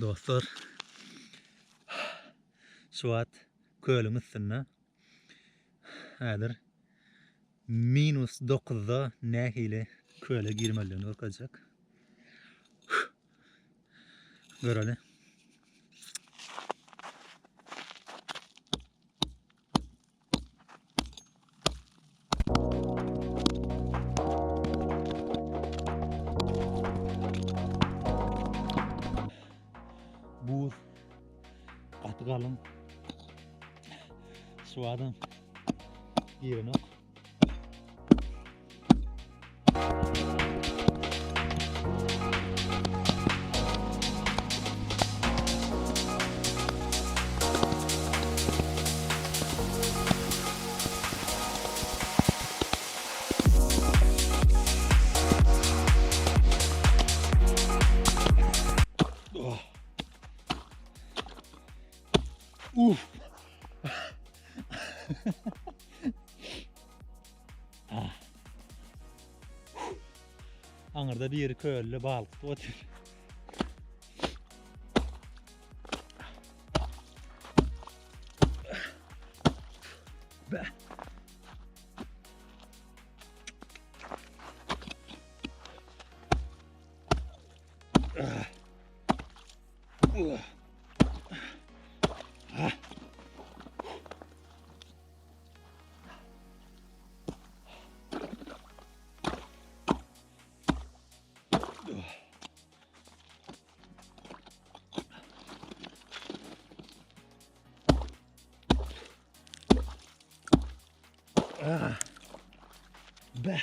Dostlar, suat kölüň üstünde häzir -9-da nähili köle girmeliligini görkezjek. Göreli. Buz gaty galyn suwadan girenok. Uf. Aňyrda bir köllü balyk otur. Be. Be.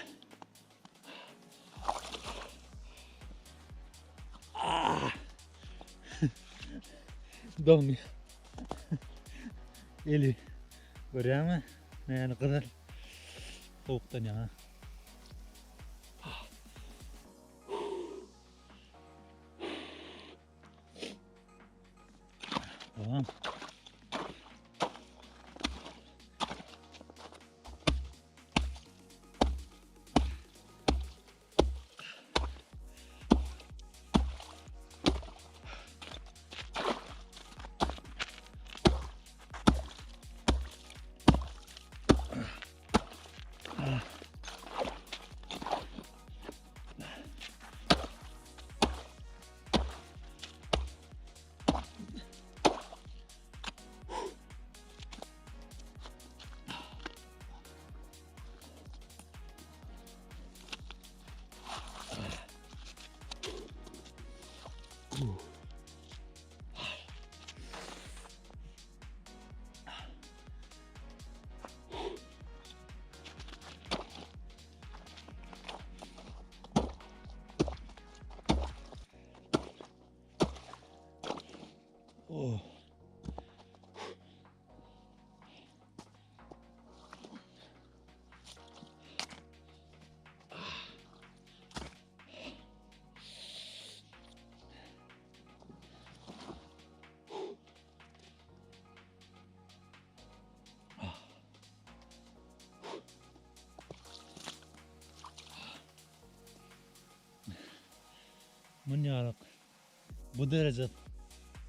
Dong. Eli. Görýärmi? Näni kadar sowukdan ýa. Tamam. Oh. Munýarak bu derece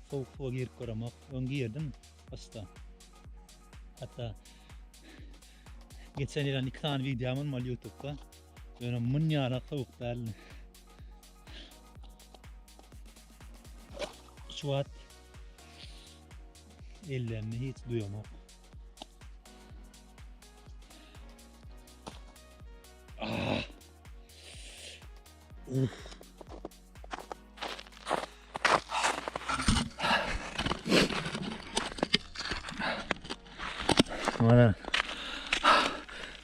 soğuk suwa girip göremek öňe girdim hasta. Hatta geçen ýylan 2 tane videom var YouTube'da. Ýöne munýarak soğuk däl. Suwat ellerini hiç duýamak. Mana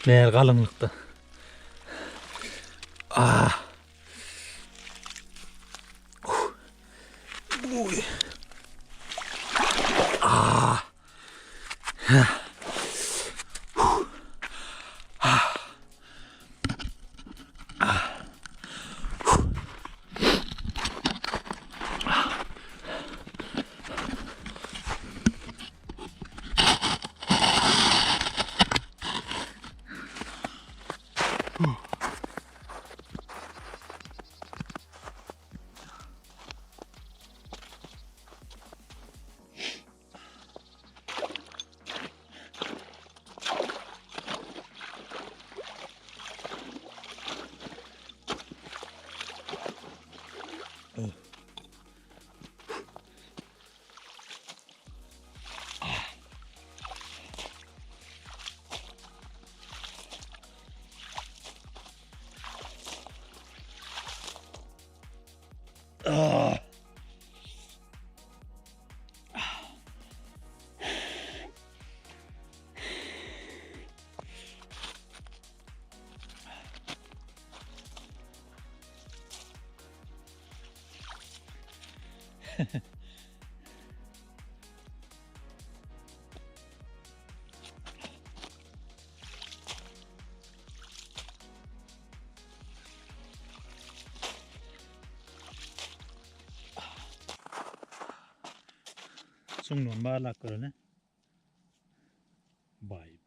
näher galynlykda. Uy. Sungun bağlaklarını bay.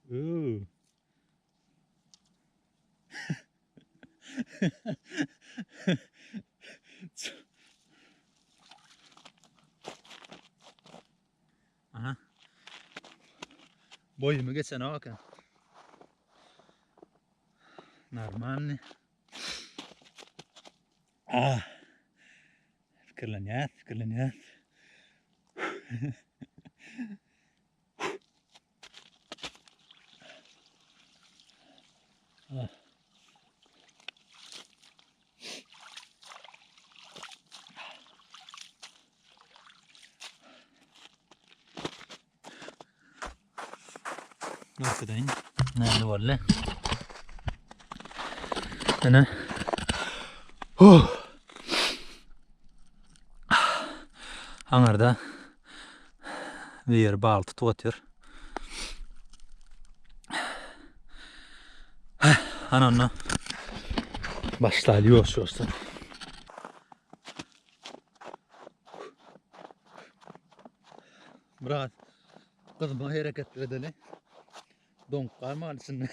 Aha. Boyumu geçene bakın. Normalni. Fikirleniyat. Arkadaşın nerede var lan? Ana. Hangarda bir yer bağlı tutup atıyor. Ananla başlayıyor dostlar. Bırak. Kızım hareket edelim. Donk kalma alsın.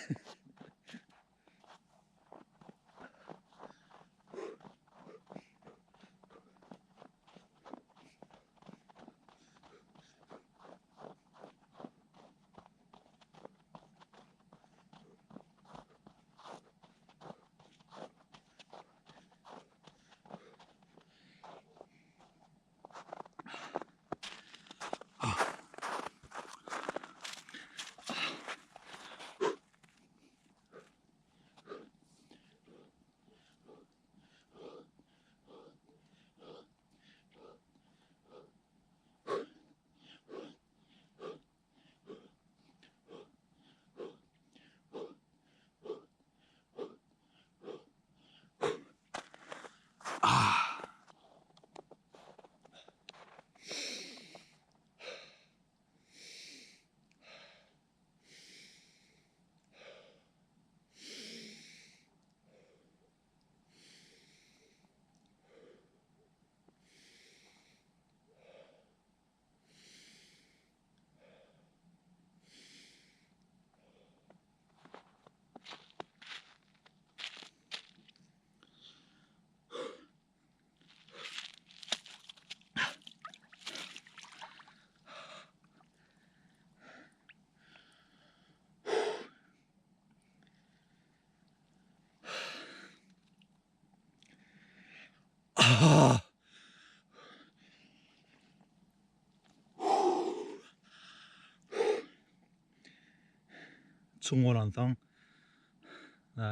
Çungolansan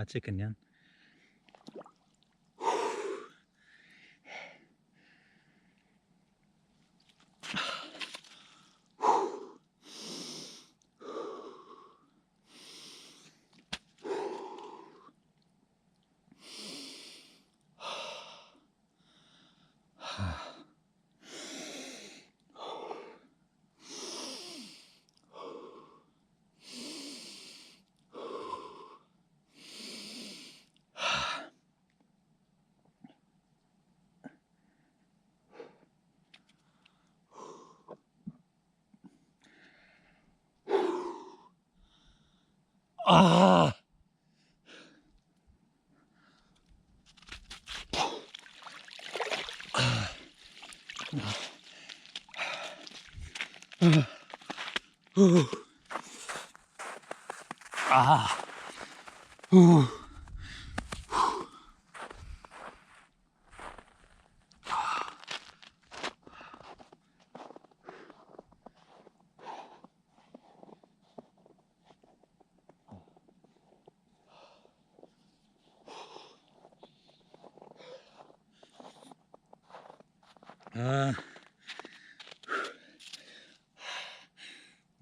çekin yan.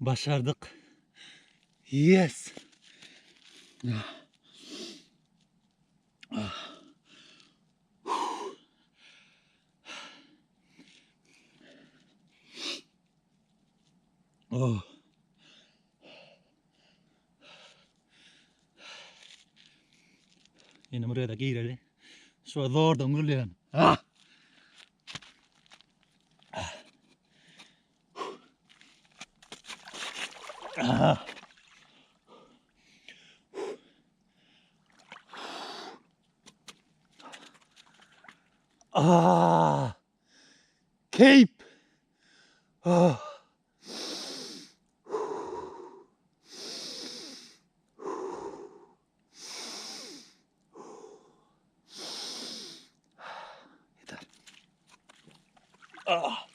Başardık. Yes. Oh. Yine buraya da girelim. Şu zor döngülüyor. Ah. Ah. Ah. Cape. Ah. Yeter. Ah.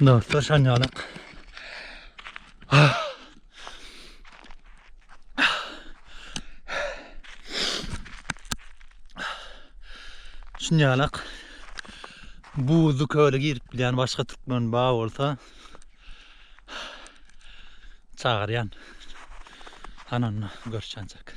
Dostlar şanyalık. Şanyalık. Buzlu köyle girip bilen başka Türkmen bağı olsa çağır yan. Ananla görüşecek.